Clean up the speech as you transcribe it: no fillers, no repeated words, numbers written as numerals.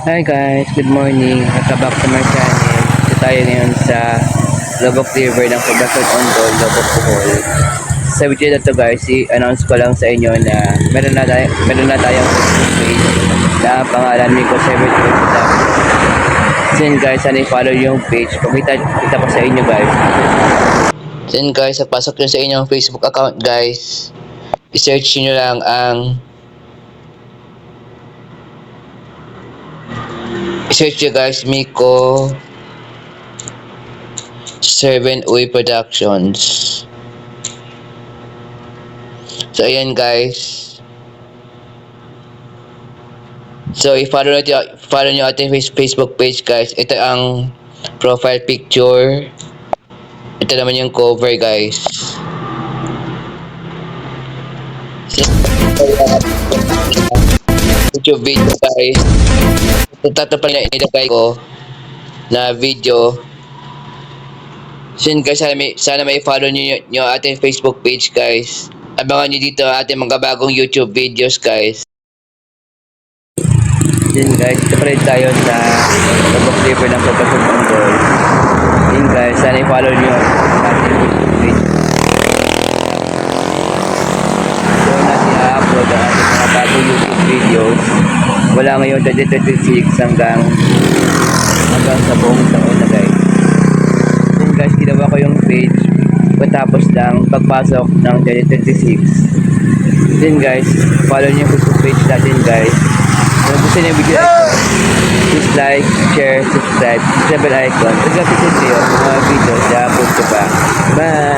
Hi guys, good morning. Welcome back to my channel. Ito tayo ngayon sa Lobok River ng Poblacion Ondol, Lobok Bohol. Sa video na to guys, i-announce ko lang sa inyo na meron na tayong Facebook page na pangalan Miko 7 So yun guys, sana i-follow yung page. Kita ko sa inyo guys. So yun guys, pasok nyo sa inyong Facebook account guys. I-search nyo lang ang search nyo guys, Miko 7 Uy Productions. So ayan guys. So i-follow nyo ating Facebook page guys. Ito ang profile picture. Ito naman yung cover guys. So, YouTube video guys. Ito pala inilagay ko na video. So yun guys, sana may follow nyo ating Facebook page guys. Abangan nyo dito ating mga bagong YouTube videos guys. Yun guys, ito pa rin tayo sa Lobok River ng Poblacion Ondol. Yun guys, sana i-follow nyo ating Facebook page. So natin i-upload ang ating mga bagong YouTube videos. Wala ngayon 2026 hanggang sa buong taon na guys. Yun guys, ginawa ko yung page patapos lang pagpasok ng 2026. Yun guys, follow niyo yung Facebook page natin guys. Kung gusto niyo yung video please like, share, subscribe, hit the bell icon. Pagkapitin niyo mga videos na upload ko pa. Bye!